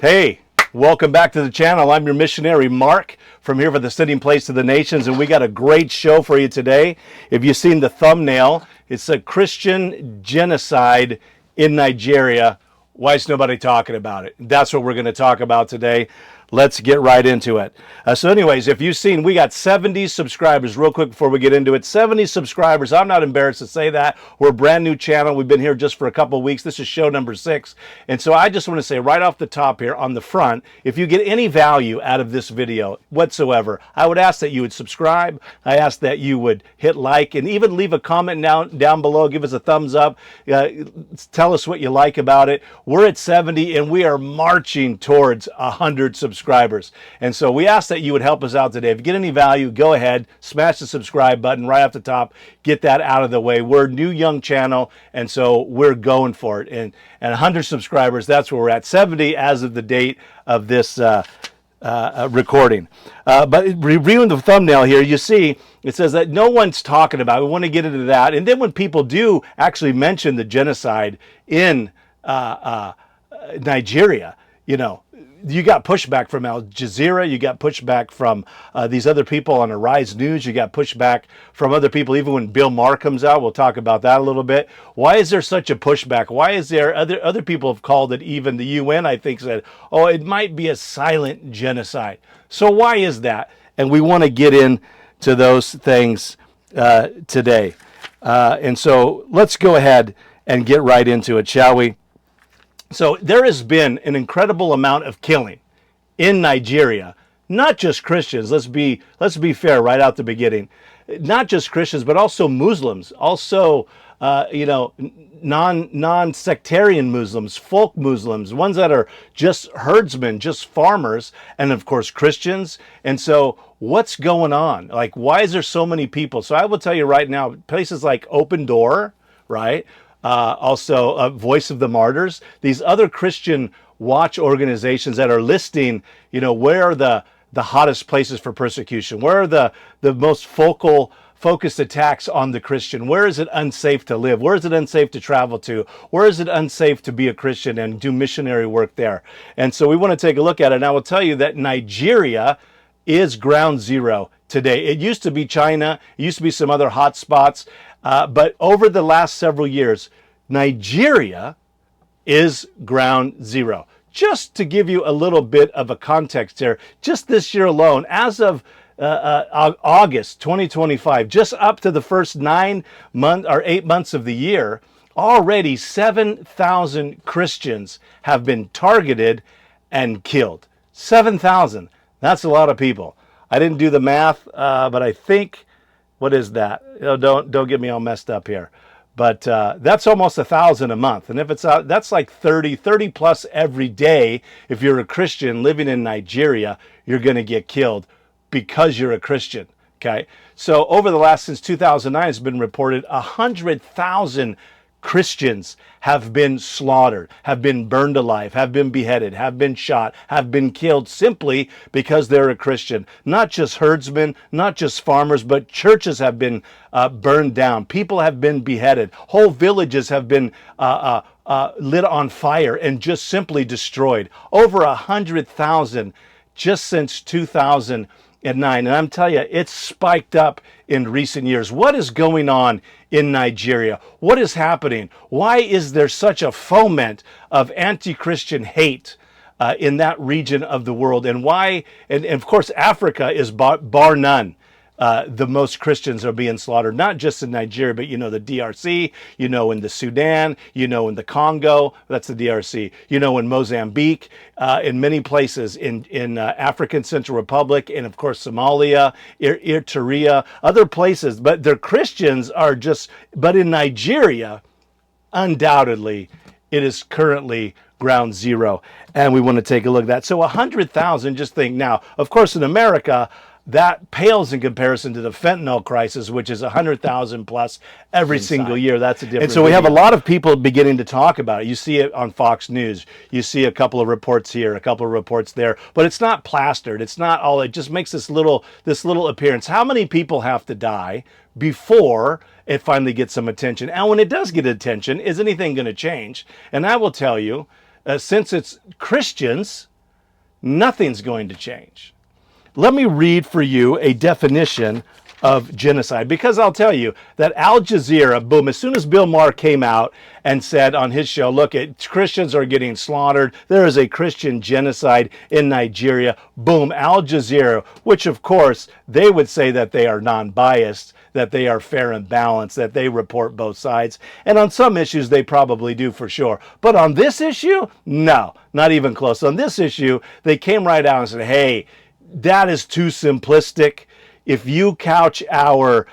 Hey, welcome back to the channel. I'm your missionary Mark from here for the Sitting Place of the Nations, and we got a great show for you today. If you've seen the thumbnail, it's a Christian genocide in Nigeria. Why is nobody talking about it? That's what we're going to talk about today. Let's get right into it. So anyways, if you've seen, we got 70 subscribers. Real quick before we get into it, 70 subscribers. I'm not embarrassed to say that. We're a brand new channel. We've been here just for a couple of weeks. This is show number 6. And so I just want to say right off the top here on the front, if you get any value out of this video whatsoever, I would ask that you would subscribe. I ask that you would hit like and even leave a comment down below. Give us a thumbs up. Tell us what you like about it. We're at 70 and we are marching towards 100 subscribers. And so we ask that you would help us out today. If you get any value, go ahead, smash the subscribe button right off the top, get that out of the way. We're a new young channel, and so we're going for it. And 100 subscribers, that's where we're at. 70 as of the date of this recording. But reviewing the thumbnail here, you see it says that no one's talking about it. We want to get into that. And then when people do actually mention the genocide in Nigeria, you know, you got pushback from Al Jazeera, you got pushback from these other people on Arise News, you got pushback from other people, even when Bill Maher comes out. We'll talk about that a little bit. Why is there such a pushback? Why is there, other people have called it, even the UN, I think, said, oh, it might be a silent genocide. So why is that? And we want to get into those things today. And so let's go ahead and get right into it, shall we? So there has been an incredible amount of killing in Nigeria, not just Christians. Let's be fair right out the beginning. Not just Christians, but also Muslims, also non-sectarian Muslims, folk Muslims, ones that are just herdsmen, just farmers, and of course Christians. And so what's going on? Like, why is there so many people? So I will tell you right now, places like Open Door, right? Also Voice of the Martyrs, these other Christian watch organizations that are listing, you know, where are the hottest places for persecution? Where are the most focused attacks on the Christian? Where is it unsafe to live? Where is it unsafe to travel to? Where is it unsafe to be a Christian and do missionary work there? And so we want to take a look at it. And I will tell you that Nigeria is ground zero today. It used to be China. It used to be some other hot spots. But over the last several years, Nigeria is ground zero. Just to give you a little bit of a context here, just this year alone, as of August 2025, just up to the first 8 months of the year, already 7,000 Christians have been targeted and killed. 7,000. That's a lot of people. I didn't do the math, but I think, what is that? Don't get me all messed up here. But that's almost 1,000 a month. And if it's that's like 30 plus every day. If you're a Christian living in Nigeria, you're going to get killed because you're a Christian. Okay. So over the last, since 2009, it's been reported 100,000 Christians have been slaughtered, have been burned alive, have been beheaded, have been shot, have been killed simply because they're a Christian. Not just herdsmen, not just farmers, but churches have been burned down. People have been beheaded. Whole villages have been lit on fire and just simply destroyed. Over 100,000 just since 2009. And I'm telling you, it's spiked up in recent years. What is going on in Nigeria? What is happening? Why is there such a foment of anti-Christian hate in that region of the world? And why, and of course, Africa is bar none. The most Christians are being slaughtered, not just in Nigeria, but, you know, the DRC, you know, in the Sudan, you know, in the Congo, that's the DRC, you know, in Mozambique, in many places in African Central Republic, and of course, Somalia, Eritrea, other places, but their Christians are just, but in Nigeria, undoubtedly, it is currently ground zero. And we want to take a look at that. So 100,000, just think now, of course, in America, that pales in comparison to the fentanyl crisis, which is 100,000 plus every single year. That's a different. And so we have a lot of people beginning to talk about it. You see it on Fox News. You see a couple of reports here, a couple of reports there, but it's not plastered. It's not all. It just makes this little appearance. How many people have to die before it finally gets some attention? And when it does get attention, is anything going to change? And I will tell you, since it's Christians Nothing's going to change. Let me read for you a definition of genocide, because I'll tell you that Al Jazeera, boom, as soon as Bill Maher came out and said on his show, look, Christians are getting slaughtered, there is a Christian genocide in Nigeria, boom, Al Jazeera, which of course they would say that they are non-biased, that they are fair and balanced, that they report both sides, and on some issues they probably do for sure, but on this issue, no, not even close. On this issue, they came right out and said, hey, that is too simplistic. If you couch our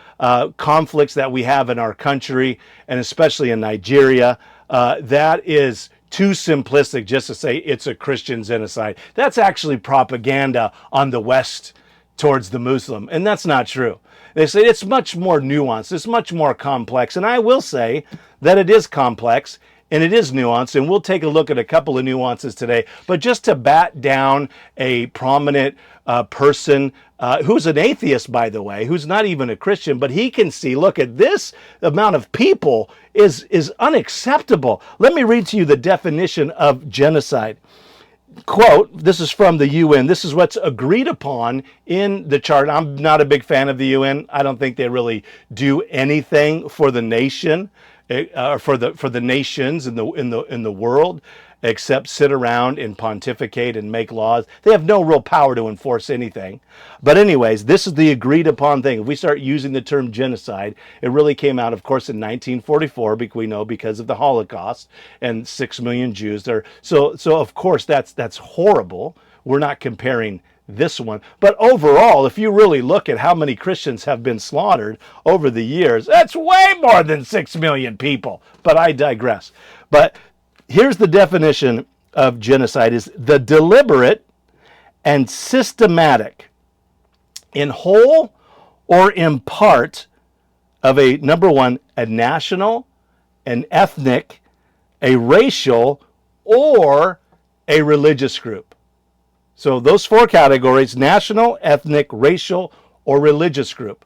conflicts that we have in our country, and especially in Nigeria, that is too simplistic just to say it's a Christian genocide. That's actually propaganda on the West towards the Muslim, and that's not true. They say it's much more nuanced, it's much more complex, and I will say that it is complex, and it is nuanced, and we'll take a look at a couple of nuances today. But just to bat down a prominent person who's an atheist, by the way, who's not even a Christian, but he can see, look, at this amount of people is unacceptable. Let me read to you the definition of genocide. Quote, this is from the UN. This is what's agreed upon in the chart. I'm not a big fan of the UN. I don't think they really do anything for the nation. For the nations in the world, except sit around and pontificate and make laws. They have no real power to enforce anything. But anyways, this is the agreed upon thing. If we start using the term genocide, it really came out, of course, in 1944, we know, because of the Holocaust and 6 million Jews there. So of course that's horrible. We're not comparing this one. But overall, if you really look at how many Christians have been slaughtered over the years, that's way more than 6 million people. But I digress. But here's the definition of genocide: is the deliberate and systematic, in whole or in part, of a, number one, a national, an ethnic, a racial, or a religious group. So those four categories: national, ethnic, racial, or religious group.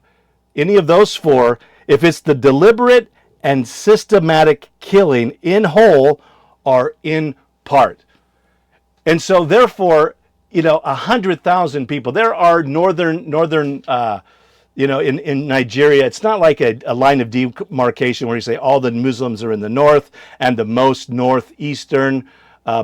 Any of those four, if it's the deliberate and systematic killing in whole or in part. And so therefore, 100,000 people, there are northern in Nigeria, it's not like a line of demarcation where you say all the Muslims are in the north and the most northeastern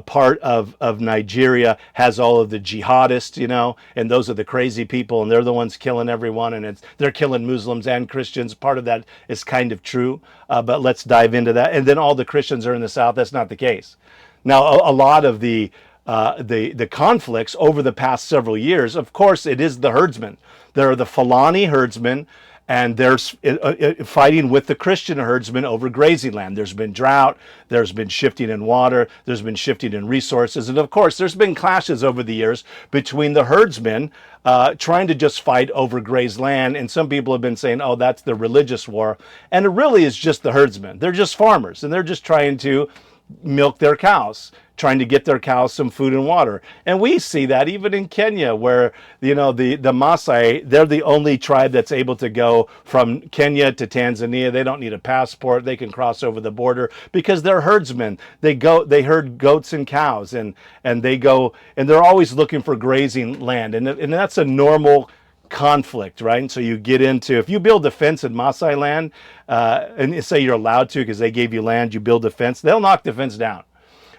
part of Nigeria has all of the jihadists, and those are the crazy people, and they're the ones killing everyone, and they're killing Muslims and Christians. Part of that is kind of true, but let's dive into that. And then all the Christians are in the south. That's not the case. Now, a lot of the conflicts over the past several years, of course, it is the herdsmen. There are the Fulani herdsmen, and there's fighting with the Christian herdsmen over grazing land. There's been drought, there's been shifting in water, there's been shifting in resources, and of course there's been clashes over the years between the herdsmen trying to just fight over grazed land, and some people have been saying, oh, that's the religious war, and it really is just the herdsmen. They're just farmers, and they're just trying to milk their cows, trying to get their cows some food and water. And we see that even in Kenya, where the Maasai, they're the only tribe that's able to go from Kenya to Tanzania. They don't need a passport. They can cross over the border because they're herdsmen. They herd goats and cows, and they go, and they're always looking for grazing land, and that's a normal conflict, right? And so you get into, if you build a fence in Maasai land, and say you're allowed to because they gave you land, you build a fence, they'll knock the fence down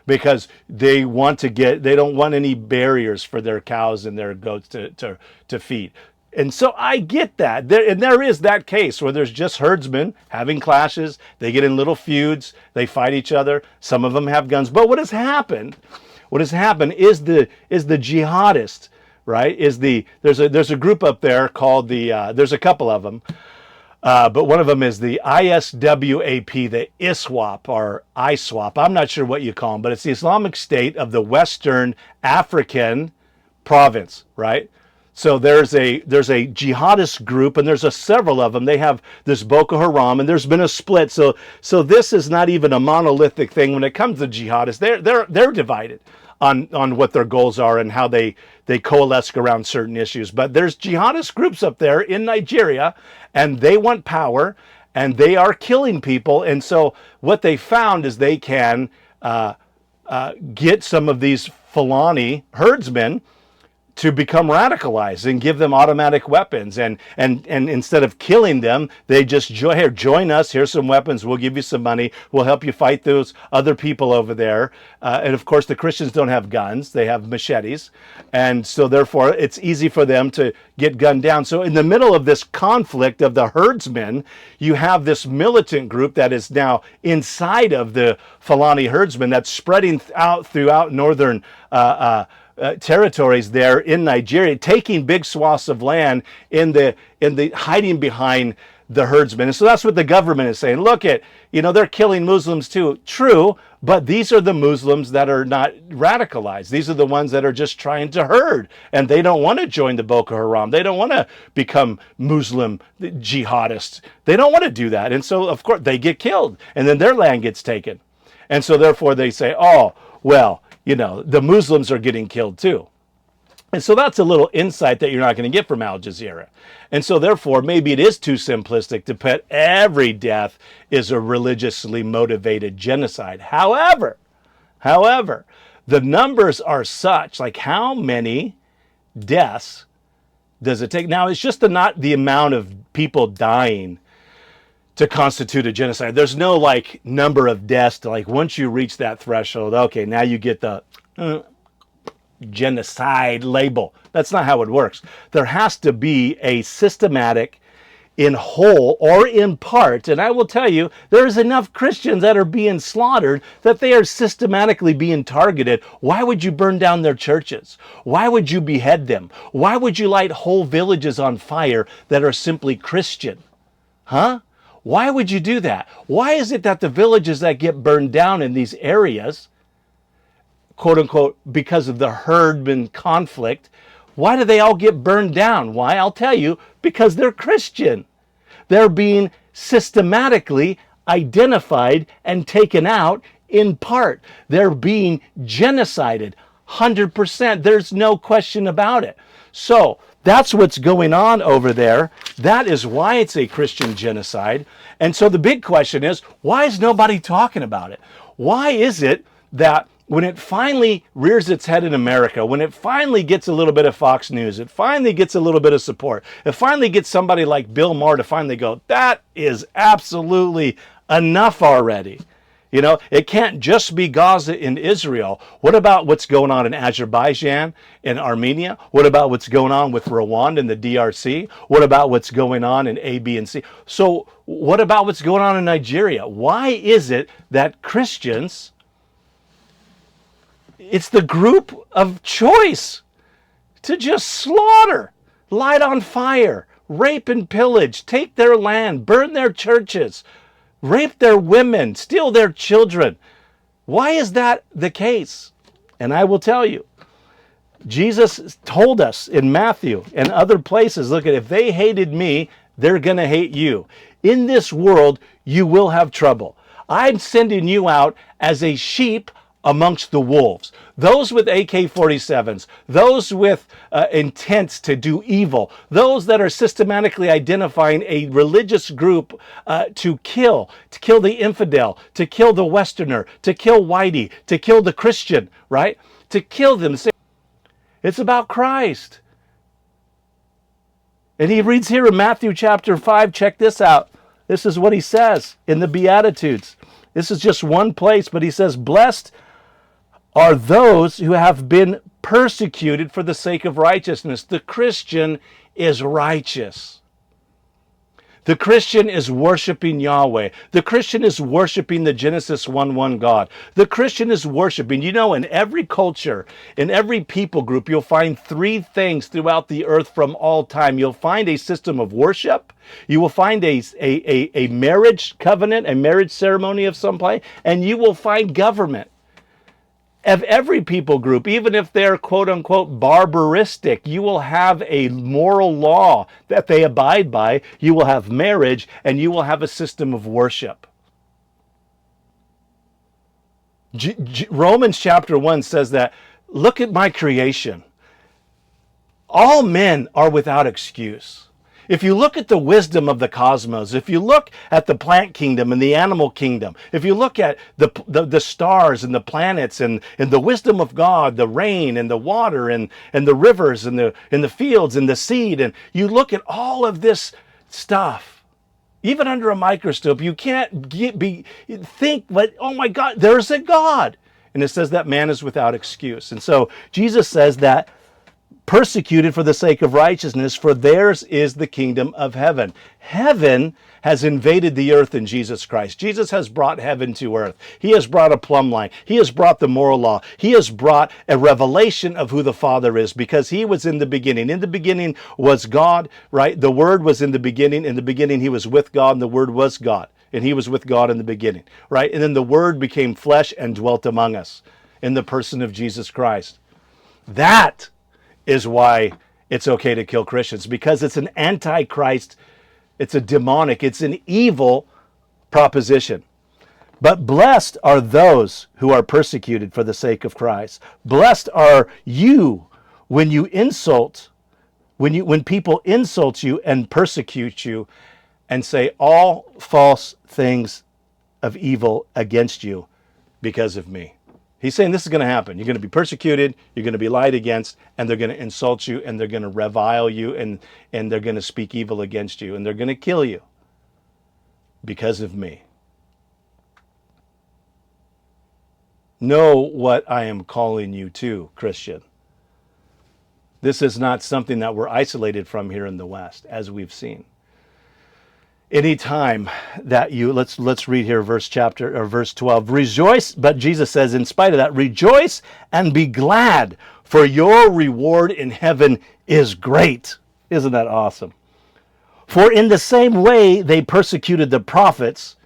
because they don't want any barriers for their cows and their goats to feed. And so I get that. There is that case where there's just herdsmen having clashes, they get in little feuds, they fight each other, some of them have guns. But what has happened is the jihadists, right? There's a group up there called there's a couple of them, but one of them is the ISWAP, the ISWAP or ISWAP. I'm not sure what you call them, but it's the Islamic State of the Western African province, right? So there's a jihadist group, and there's several of them. They have this Boko Haram, and there's been a split. So this is not even a monolithic thing when it comes to jihadists. They're divided on what their goals are and how they coalesce around certain issues. But there's jihadist groups up there in Nigeria, and they want power, and they are killing people. And so what they found is they can get some of these Fulani herdsmen to become radicalized and give them automatic weapons. And instead of killing them, they just join us. Here's some weapons. We'll give you some money. We'll help you fight those other people over there. And of course, the Christians don't have guns. They have machetes. And so therefore, it's easy for them to get gunned down. So in the middle of this conflict of the herdsmen, you have this militant group that is now inside of the Fulani herdsmen that's spreading out throughout northern territories there in Nigeria, taking big swaths of land in the hiding behind the herdsmen. And so that's what the government is saying. Look at, they're killing Muslims too. True, but these are the Muslims that are not radicalized. These are the ones that are just trying to herd, and they don't want to join the Boko Haram. They don't want to become Muslim jihadists. They don't want to do that. And so, of course, they get killed, and then their land gets taken. And so therefore they say, oh, well, the Muslims are getting killed too. And so that's a little insight that you're not going to get from Al Jazeera. And so therefore, maybe it is too simplistic to put every death is a religiously motivated genocide. However, the numbers are such, like how many deaths does it take? Now, it's just not the amount of people dying to constitute a genocide. There's no number of deaths to once you reach that threshold, okay, now you get the genocide label. That's not how it works. There has to be a systematic, in whole or in part, and I will tell you, there's enough Christians that are being slaughtered that they are systematically being targeted. Why would you burn down their churches? Why would you behead them? Why would you light whole villages on fire that are simply Christian? Huh? Why would you do that? Why is it that the villages that get burned down in these areas, quote unquote, because of the herdman conflict, why do they all get burned down? Why? I'll tell you, because they're Christian. They're being systematically identified and taken out in part. They're being genocided, 100%. There's no question about it. So that's what's going on over there. That is why it's a Christian genocide. And so the big question is, why is nobody talking about it? Why is it that when it finally rears its head in America, when it finally gets a little bit of Fox News, it finally gets a little bit of support, it finally gets somebody like Bill Maher to finally go, that is absolutely enough already. It can't just be Gaza and Israel. What about what's going on in Azerbaijan, in Armenia? What about what's going on with Rwanda and the DRC? What about what's going on in A, B, and C? So what about what's going on in Nigeria? Why is it that Christians, it's the group of choice to just slaughter, light on fire, rape and pillage, take their land, burn their churches, rape their women, steal their children? Why is that the case? And I will tell you, Jesus told us in Matthew and other places, look, if they hated me, they're going to hate you. In this world, you will have trouble. I'm sending you out as a sheep amongst the wolves. Those with AK-47s, those with intents to do evil, those that are systematically identifying a religious group to kill the infidel, to kill the Westerner, to kill Whitey, to kill the Christian, right? To kill them. It's about Christ. And he reads here in Matthew chapter 5, check this out. This is what he says in the Beatitudes. This is just one place, but he says, blessed are those who have been persecuted for the sake of righteousness. The Christian is righteous. The Christian is worshiping Yahweh. The Christian is worshiping the Genesis 1:1 God. The Christian is worshiping. In every culture, in every people group, you'll find three things throughout the earth from all time. You'll find a system of worship. You will find a marriage covenant, a marriage ceremony of some kind, and you will find government. Of every people group, even if they're quote unquote barbaristic, you will have a moral law that they abide by. You will have marriage, and you will have a system of worship. Romans chapter 1 says that, look at my creation. All men are without excuse. If you look at the wisdom of the cosmos, if you look at the plant kingdom and the animal kingdom, if you look at the stars and the planets and the wisdom of God, the rain and the water and the rivers and the fields and the seed, and you look at all of this stuff, even under a microscope, you can't think, but oh my God, there's a God. And it says that man is without excuse. And so Jesus says that persecuted for the sake of righteousness, for theirs is the kingdom of heaven. Heaven has invaded the earth in Jesus Christ. Jesus has brought heaven to earth. He has brought a plumb line. He has brought the moral law. He has brought a revelation of who the Father is, because he was in the beginning. In the beginning was God, right? The Word was in the beginning. In the beginning he was with God, and the Word was God. And he was with God in the beginning, right? And then the Word became flesh and dwelt among us in the person of Jesus Christ. That is why it's okay to kill Christians, because it's an antichrist, it's a demonic, it's an evil proposition. But blessed are those who are persecuted for the sake of Christ. Blessed are you when you insult, when people insult you and persecute you and say all false things of evil against you because of me. He's saying this is going to happen. You're going to be persecuted, you're going to be lied against, and they're going to insult you, and they're going to revile you, and they're going to speak evil against you, and they're going to kill you because of me. Know what I am calling you to, Christian. This is not something that we're isolated from here in the West, as we've seen. Anytime that you, let's read here verse 12. Rejoice, but Jesus says, in spite of that, rejoice and be glad, for your reward in heaven is great. Isn't that awesome? For in the same way they persecuted the prophets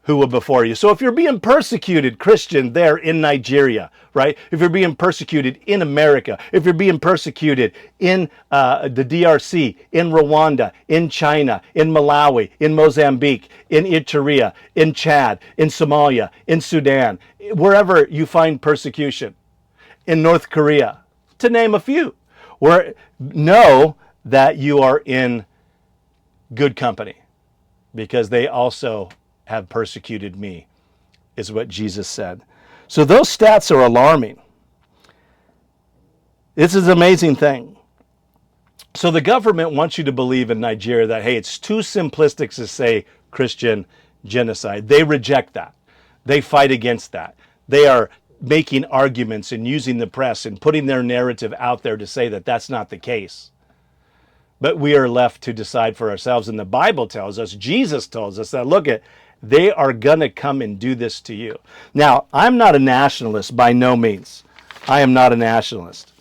who were before you. So if you're being persecuted, Christian, there in Nigeria, right? If you're being persecuted in America, if you're being persecuted in the DRC, in Rwanda, in China, in Malawi, in Mozambique, in Eritrea, in Chad, in Somalia, in Sudan, wherever you find persecution, in North Korea, to name a few, know that you are in good company, because they also have persecuted me, is what Jesus said. So those stats are alarming. This is an amazing thing. So the government wants you to believe in Nigeria that, hey, it's too simplistic to say Christian genocide. They reject that. They fight against that. They are making arguments and using the press and putting their narrative out there to say that that's not the case. But we are left to decide for ourselves. And the Bible tells us, Jesus tells us that, look, they are going to come and do this to you. Now, I'm not a nationalist by no means. I am not a nationalist.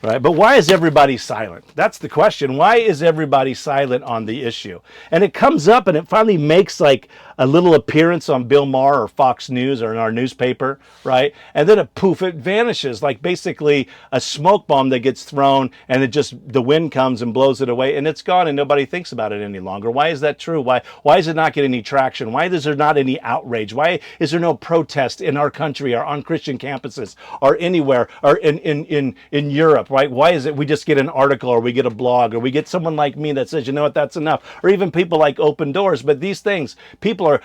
Right? But why is everybody silent? That's the question. Why is everybody silent on the issue? And it comes up and it finally makes like a little appearance on Bill Maher or Fox News or in our newspaper, right? And then it vanishes, like basically a smoke bomb that gets thrown and the wind comes and blows it away and it's gone and nobody thinks about it any longer. Why is that true? Why is it not getting any traction? Why is there not any outrage? Why is there no protest in our country or on Christian campuses or anywhere or in Europe, right? Why is it we just get an article or we get a blog or we get someone like me that says, you know what, that's enough? Or even people like Open Doors. But these things,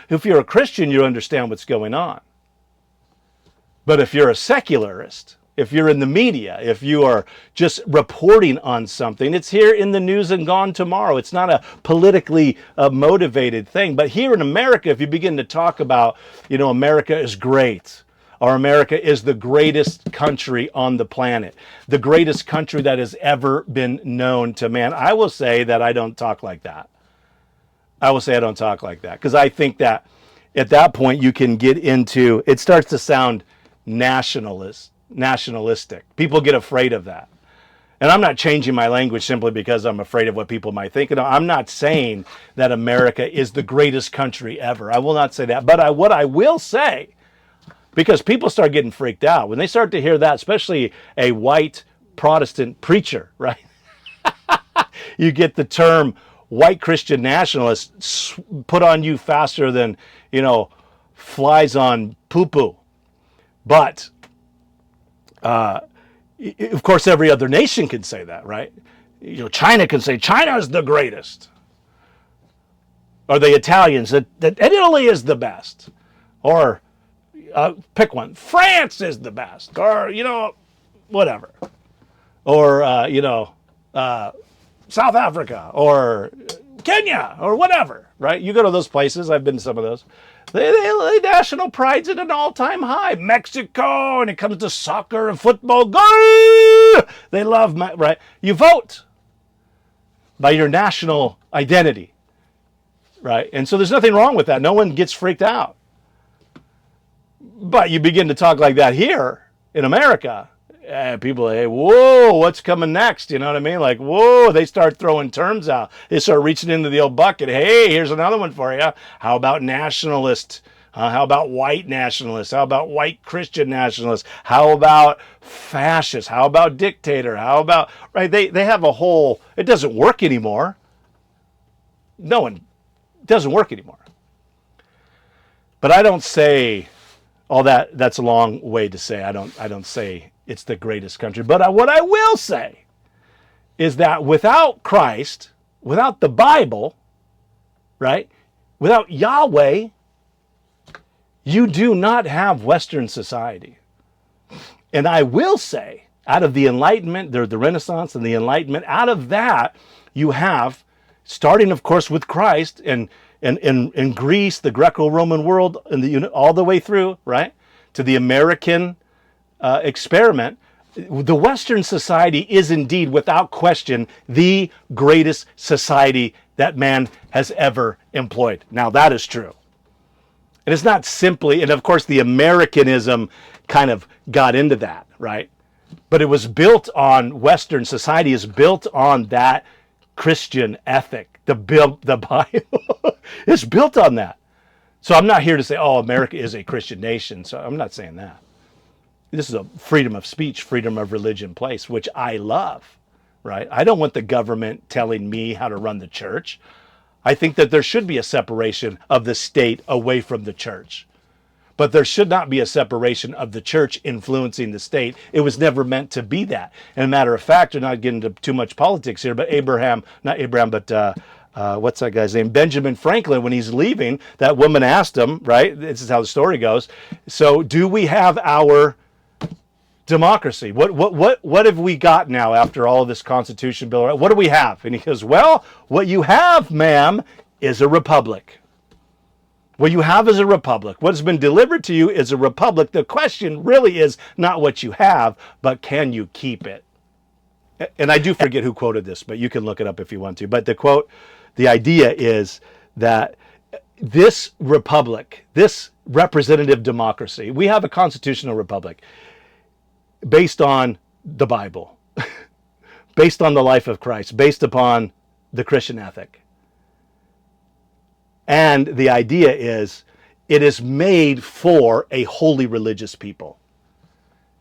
if you're a Christian, you understand what's going on. But if you're a secularist, if you're in the media, if you are just reporting on something, it's here in the news and gone tomorrow. It's not a politically motivated thing. But here in America, if you begin to talk about, America is great, or America is the greatest country on the planet, the greatest country that has ever been known to man, I will say that I don't talk like that. Because I think that at that point you can get into, it starts to sound nationalistic. People get afraid of that. And I'm not changing my language simply because I'm afraid of what people might think. No, I'm not saying that America is the greatest country ever. I will not say that. But what I will say, because people start getting freaked out when they start to hear that, especially a white Protestant preacher, right? You get the term white Christian nationalists put on you faster than, flies on poo-poo. But, of course, every other nation can say that, right? China can say, China is the greatest. Or the Italians, that Italy is the best. Or pick one, France is the best. Or, whatever. Or, South Africa or Kenya or whatever, right? You go to those places, I've been to some of those. They national pride's at an all-time high. Mexico, and it comes to soccer and football, go! They love, right? You vote by your national identity, right? And so there's nothing wrong with that. No one gets freaked out. But you begin to talk like that here in America, and people are, hey, whoa, what's coming next? You know what I mean? Like, whoa, they start throwing terms out. They start reaching into the old bucket. Hey, here's another one for you. How about nationalist? How about white nationalists? How about white Christian nationalists? How about fascist? How about dictator? How about, right? They have a whole, it doesn't work anymore. It doesn't work anymore. But I don't say all that. That's a long way to say. I don't say it's the greatest country. But what I will say is that without Christ, without the Bible, right? Without Yahweh, you do not have Western society. And I will say, out of the Enlightenment, the Renaissance and the Enlightenment, out of that, you have, starting, of course, with Christ and in Greece, the Greco-Roman world, and all the way through, right, to the American experiment, the Western society is indeed, without question, the greatest society that man has ever employed. Now, that is true. And it's not simply, and of course the Americanism kind of got into that, right? But it was built on, Western society is built on that Christian ethic. The Bible is built on that. So I'm not here to say, oh, America is a Christian nation. So I'm not saying that. This is a freedom of speech, freedom of religion place, which I love, right? I don't want the government telling me how to run the church. I think that there should be a separation of the state away from the church. But there should not be a separation of the church influencing the state. It was never meant to be that. And a matter of fact, we're not getting into too much politics here, but what's that guy's name? Benjamin Franklin, when he's leaving, that woman asked him, right? This is how the story goes. So do we have our democracy? What have we got now after all of this Constitution bill? What do we have? And he goes, well, what you have, ma'am, is a republic. What you have is a republic. What has been delivered to you is a republic. The question really is not what you have, but can you keep it? And I do forget who quoted this, but you can look it up if you want to. But the quote, the idea is that this republic, this representative democracy, we have a constitutional republic based on the Bible, based on the life of Christ, based upon the Christian ethic. And the idea is, it is made for a holy religious people.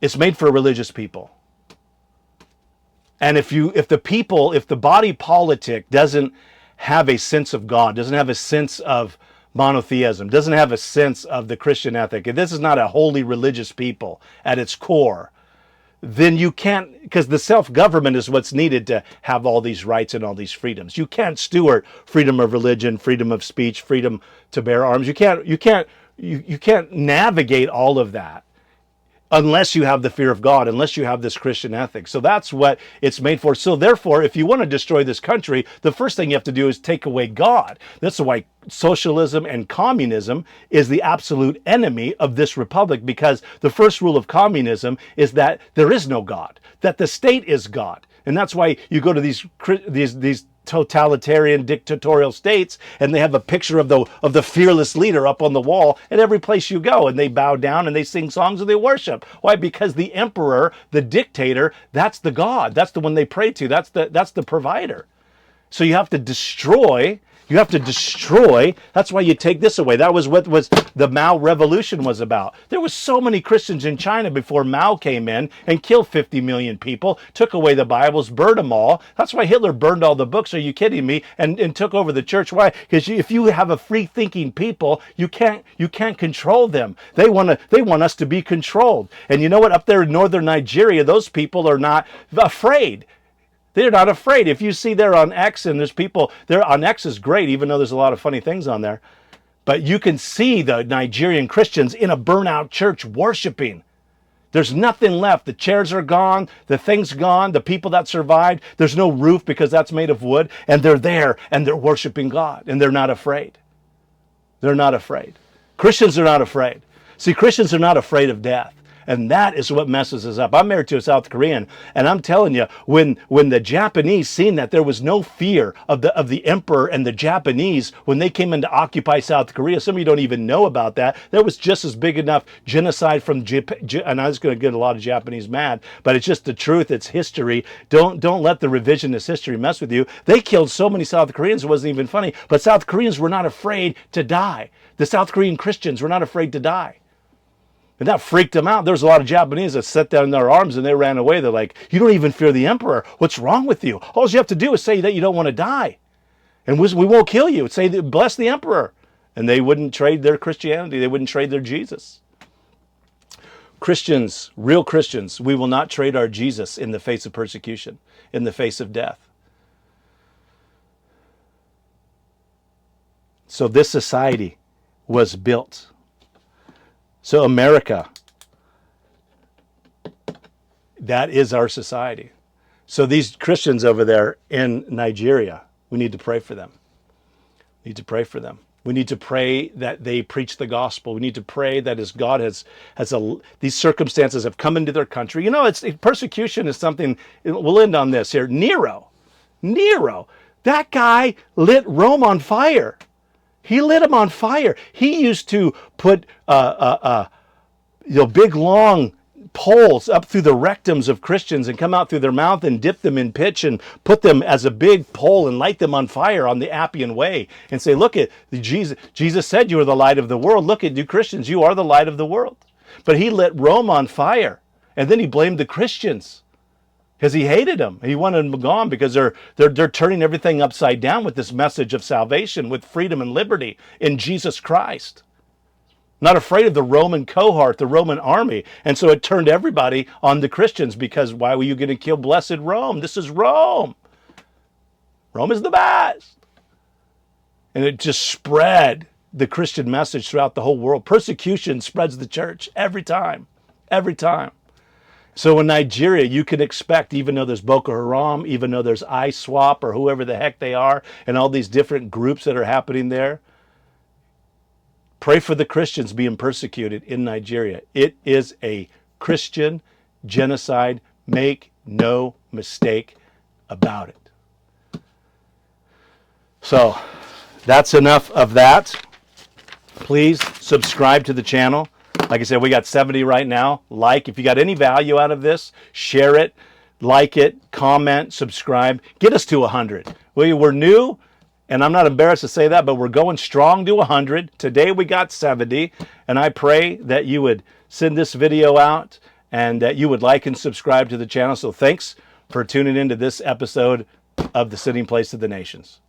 It's made for religious people. And if the body politic doesn't have a sense of God, doesn't have a sense of monotheism, doesn't have a sense of the Christian ethic, if this is not a holy religious people at its core, then you can't, because the self-government is what's needed to have all these rights and all these freedoms. You can't steward freedom of religion, freedom of speech, freedom to bear arms. You can't navigate all of that unless you have the fear of God, unless you have this Christian ethic. So that's what it's made for. So therefore, if you want to destroy this country, the first thing you have to do is take away God. That's why socialism and communism is the absolute enemy of this republic, because the first rule of communism is that there is no God, that the state is God. And that's why you go to these totalitarian dictatorial states, and they have a picture of the fearless leader up on the wall at every place you go, and they bow down and they sing songs and they worship. Why? Because the emperor, the dictator, that's the God. That's the one they pray to. That's the provider. So you have to destroy. That's why you take this away. That was what the Mao revolution was about. There was so many Christians in China before Mao came in and killed 50 million people, took away the Bibles, burned them all. That's why Hitler burned all the books. Are you kidding me? And took over the church. Why? Because if you have a free-thinking people, you can't control them. They want us to be controlled. And you know what? Up there in northern Nigeria, those people are not afraid. They're not afraid. If you see they're on X and there's people, they're on X is great, even though there's a lot of funny things on there. But you can see the Nigerian Christians in a burnout church worshiping. There's nothing left. The chairs are gone. The thing's gone. The people that survived, there's no roof because that's made of wood. And they're there and they're worshiping God. And they're not afraid. They're not afraid. Christians are not afraid. See, Christians are not afraid of death. And that is what messes us up. I'm married to a South Korean, and I'm telling you, when the Japanese seen that there was no fear of the emperor and the Japanese when they came in to occupy South Korea, some of you don't even know about that. There was just as big enough genocide from Japan, and I was going to get a lot of Japanese mad, but it's just the truth. It's history. Don't let the revisionist history mess with you. They killed so many South Koreans it wasn't even funny. But South Koreans were not afraid to die. The South Korean Christians were not afraid to die. And that freaked them out. There was a lot of Japanese that sat down in their arms and they ran away. They're like, you don't even fear the emperor. What's wrong with you? All you have to do is say that you don't want to die. And we won't kill you. Say, bless the emperor. And they wouldn't trade their Christianity. They wouldn't trade their Jesus. Christians, real Christians, we will not trade our Jesus in the face of persecution, in the face of death. So this society was built. So America, that is our society. So these Christians over there in Nigeria, we need to pray for them. We need to pray for them. We need to pray that they preach the gospel. We need to pray that as God these circumstances have come into their country. You know, persecution is something, we'll end on this here. Nero, that guy lit Rome on fire. He lit them on fire. He used to put big long poles up through the rectums of Christians and come out through their mouth and dip them in pitch and put them as a big pole and light them on fire on the Appian Way and say, look at Jesus. Jesus said you are the light of the world. Look at you Christians. You are the light of the world. But he lit Rome on fire. And then he blamed the Christians because he hated them. He wanted them gone because they're turning everything upside down with this message of salvation, with freedom and liberty in Jesus Christ. Not afraid of the Roman cohort, the Roman army. And so it turned everybody on the Christians because why were you going to kill blessed Rome? This is Rome. Rome is the best. And it just spread the Christian message throughout the whole world. Persecution spreads the church every time. Every time. So in Nigeria, you can expect, even though there's Boko Haram, even though there's ISWAP or whoever the heck they are, and all these different groups that are happening there, pray for the Christians being persecuted in Nigeria. It is a Christian genocide. Make no mistake about it. So that's enough of that. Please subscribe to the channel. Like I said, we got 70 right now. If you got any value out of this, share it, like it, comment, subscribe. Get us to 100. We're new, and I'm not embarrassed to say that, but we're going strong to 100. Today we got 70, and I pray that you would send this video out and that you would like and subscribe to the channel. So thanks for tuning into this episode of The Sitting Place of the Nations.